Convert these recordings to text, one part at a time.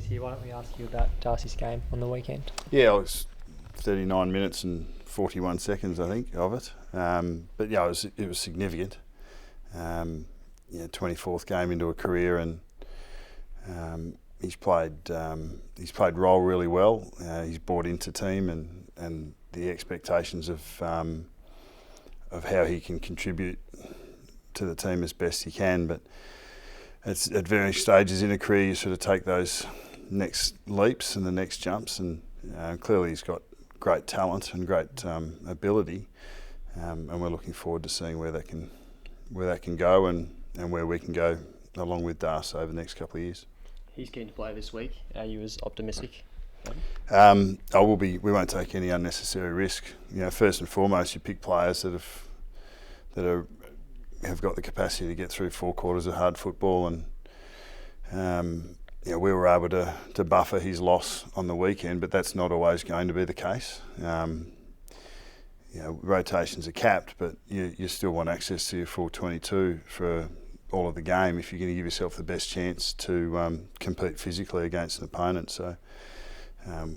here. Why don't we ask you about Darcy's game on the weekend? Yeah, it was 39 minutes and 41 seconds, I think, of it. But yeah, it was significant. 24th game into a career, and he's played role really well. He's bought into team, and the expectations of how he can contribute to the team as best he can. But it's at various stages in a career you sort of take those next leaps and the next jumps, and clearly he's got great talent and great ability, and we're looking forward to seeing where that can go and where we can go along with Darcy over the next couple of years. He's keen to play this week. Are you as optimistic? I will be. We won't take any unnecessary risk. First and foremost, you pick players that have got the capacity to get through 4 quarters of hard football, and we were able to buffer his loss on the weekend, but that's not always going to be the case. Rotations are capped, but you still want access to your full 22 for all of the game if you're going to give yourself the best chance to compete physically against an opponent. So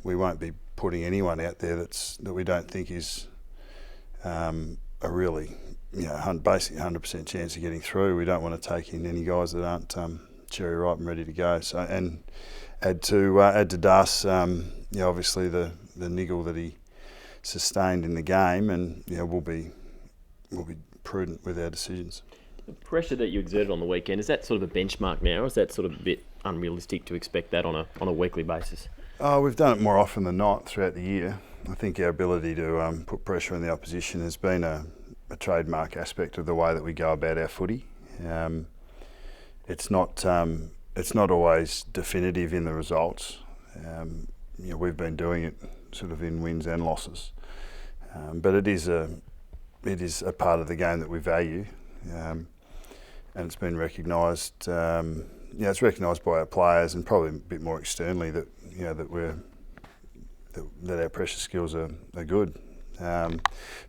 we won't be putting anyone out there that we don't think is a really basically 100% chance of getting through. We don't want to take in any guys that aren't cherry ripe and ready to go. So, and add to Das, obviously the niggle that he sustained in the game, and we'll be prudent with our decisions. The pressure that you exerted on the weekend, is that sort of a benchmark now, or is that sort of a bit unrealistic to expect that on a weekly basis? We've done it more often than not throughout the year. I think our ability to put pressure on the opposition has been a trademark aspect of the way that we go about our footy. It's not always definitive in the results. We've been doing it sort of in wins and losses, but it is a part of the game that we value, and it's been recognised. It's recognised by our players, and probably a bit more externally that that our pressure skills are good. But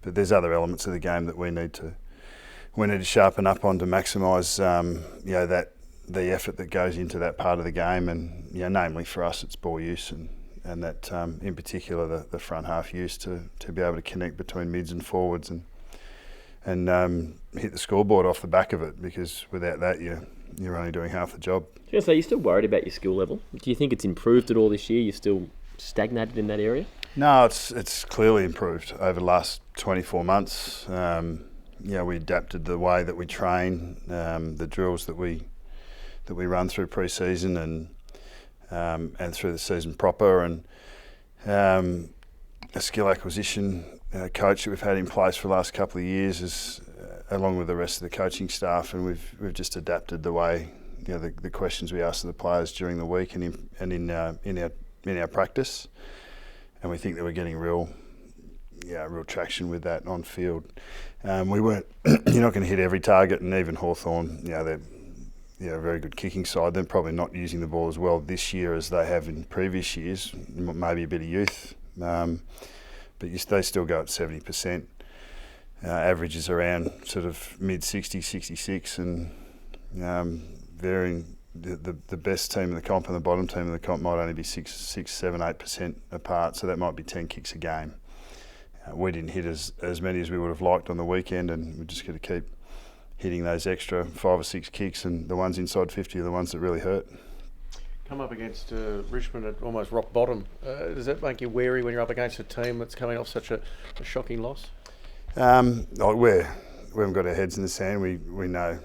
there's other elements of the game that we need to sharpen up on to maximise the effort that goes into that part of the game, and namely for us it's ball use and that in particular the front half use to be able to connect between mids and forwards and hit the scoreboard off the back of it, because without that you're only doing half the job. So you're still worried about your skill level? Do you think it's improved at all this year? You're still stagnated in that area? No, it's clearly improved over the last 24 months. We adapted the way that we train, the drills that we run through pre-season and through the season proper, and a skill acquisition coach that we've had in place for the last couple of years is along with the rest of the coaching staff, and we've just adapted the way the questions we ask of the players during the week and in our practice, and we think that we're getting real traction with that on field. We weren't you're not going to hit every target, and even Hawthorn, they're a very good kicking side. They're probably not using the ball as well this year as they have in previous years, maybe a bit of youth, but they still go at 70%. Averages around sort of mid-60, 66, and varying. The best team in the comp and the bottom team in the comp might only be 6, 7, 8% apart, so that might be 10 kicks a game. We didn't hit as many as we would have liked on the weekend, and we're just going to keep hitting those extra 5 or 6 kicks, and the ones inside 50 are the ones that really hurt. Come up against Richmond at almost rock bottom. Does that make you wary when you're up against a team that's coming off such a shocking loss? We haven't got our heads in the sand. We know,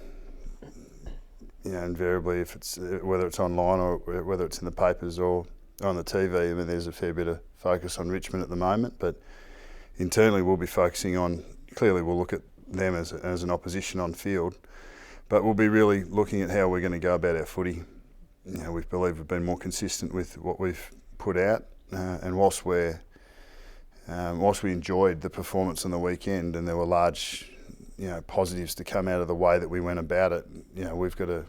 invariably, if it's whether it's online or whether it's in the papers or on the TV. I mean, there's a fair bit of focus on Richmond at the moment, but internally we'll be focusing on. Clearly, we'll look at them as an opposition on field, but we'll be really looking at how we're going to go about our footy. We believe we've been more consistent with what we've put out, and whilst we enjoyed the performance on the weekend, and there were large, positives to come out of the way that we went about it, we've got to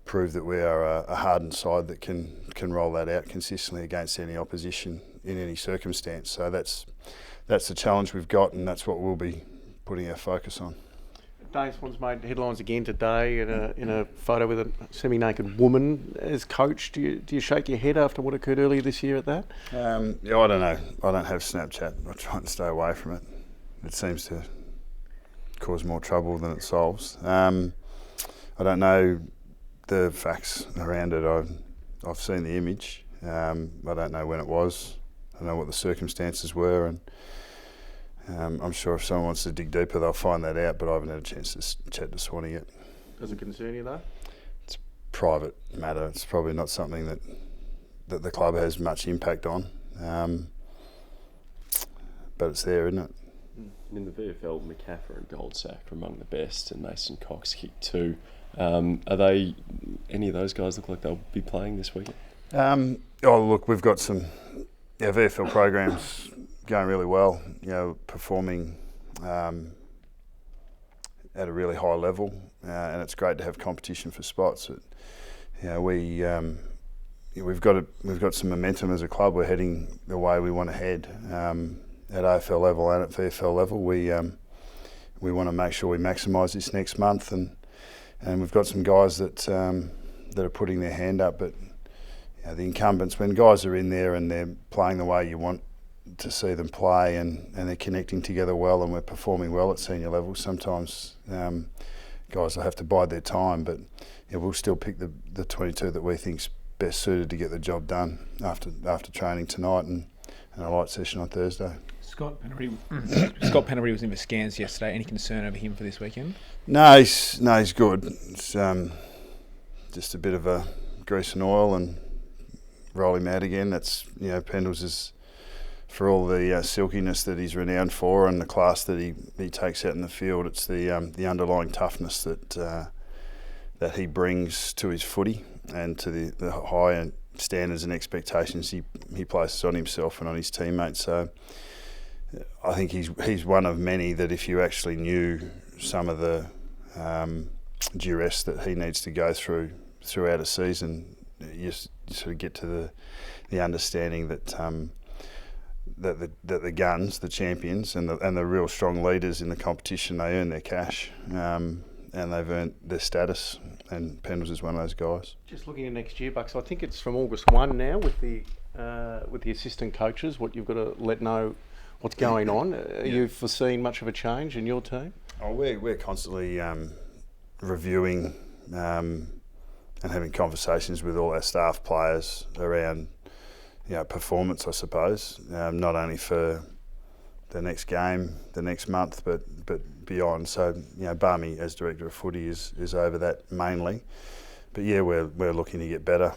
prove that we are a hardened side that can roll that out consistently against any opposition in any circumstance. So that's the challenge we've got, and that's what we'll be putting our focus on. Dane Swan's made headlines again today in a photo with a semi-naked woman as coach. Do you shake your head after what occurred earlier this year at that? Yeah, I don't know. I don't have Snapchat. I try and stay away from it. It seems to cause more trouble than it solves. I don't know the facts around it. I've seen the image. I don't know when it was. I don't know what the circumstances were, and I'm sure if someone wants to dig deeper, they'll find that out. But I haven't had a chance to chat to Swanee yet. Does it concern you though? It's a private matter. It's probably not something that the club has much impact on. But it's there, isn't it? In the VFL, McCaffrey and Goldsack are among the best, and Mason Cox kicked 2. Are they? Any of those guys look like they'll be playing this weekend? Look, we've got some VFL programs going really well. Performing at a really high level, and it's great to have competition for spots. We've got some momentum as a club. We're heading the way we want to head. At AFL level and at VFL level, we want to make sure we maximise this next month, and we've got some guys that are putting their hand up. But the incumbents, when guys are in there and they're playing the way you want to see them play, and they're connecting together well, and we're performing well at senior level, sometimes guys will have to bide their time. But we'll still pick the 22 that we think's best suited to get the job done after training tonight and a light session on Thursday. Scott Penalty was in for scans yesterday. Any concern over him for this weekend? No, he's good. It's just a bit of a grease and oil and roll him out again. That's Pendles is, for all the silkiness that he's renowned for and the class that he takes out in the field. It's the underlying toughness that he brings to his footy and to the high standards and expectations he places on himself and on his teammates. So I think he's one of many that if you actually knew some of the duress that he needs to go through throughout a season, you sort of get to the understanding that the guns, the champions, and the real strong leaders in the competition, they earn their cash, and they've earned their status. And Pendles is one of those guys. Just looking at next year, Bucks, I think it's from August 1 now with the assistant coaches, what you've got to let know what's going on. Are you foreseeing much of a change in your team? Oh, we're constantly reviewing and having conversations with all our staff players around performance, I suppose, not only for the next game, the next month, but beyond. So Barmy as director of footy is over that mainly, but we're looking to get better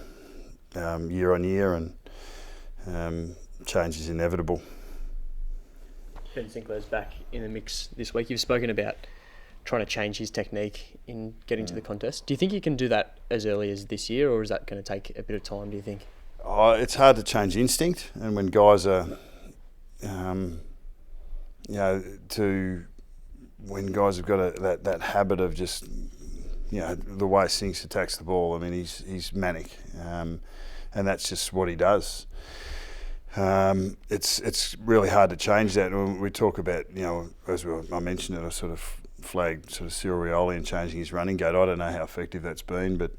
year on year, and change is inevitable. Ben Sinclair's back in the mix this week. You've spoken about trying to change his technique in getting to the contest. Do you think you can do that as early as this year, or is that going to take a bit of time, do you think? It's hard to change instinct, and when guys are when guys have got that habit of just the way Sinks attacks the ball. I mean, he's manic, and that's just what he does. It's really hard to change that. When we talk about I mentioned it, I sort of flagged sort of Cyril Rioli and changing his running gait. I don't know how effective that's been, but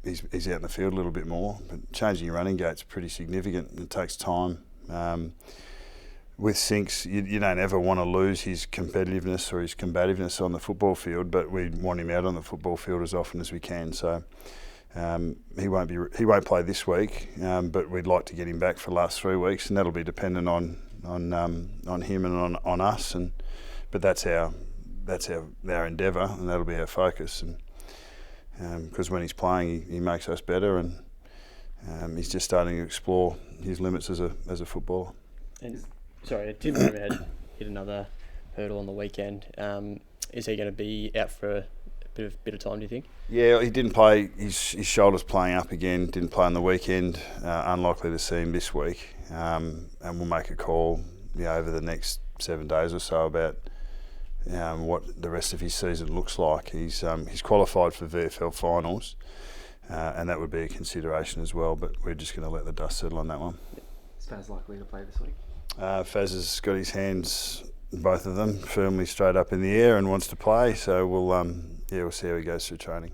he's out in the field a little bit more. But changing your running gait's pretty significant. It takes time. With Sinks, you don't ever want to lose his competitiveness or his combativeness on the football field, but we want him out on the football field as often as we can. So he won't play this week, but we'd like to get him back for the last 3 weeks, and that'll be dependent on him and on us. But that's our endeavour, and that'll be our focus. And because when he's playing, he makes us better, and he's just starting to explore his limits as a footballer. And sorry, Tim Riverhead hit another hurdle on the weekend. Is he going to be out for a bit of time, do you think? Yeah, he didn't play. His shoulder's playing up again. Didn't play on the weekend. Unlikely to see him this week. And we'll make a call over the next 7 days or so about what the rest of his season looks like. He's qualified for VFL finals, and that would be a consideration as well. But we're just going to let the dust settle on that one. Is Faz likely to play this week? Faz has got his hands both of them firmly straight up in the air and wants to play. So we'll see how he goes through training.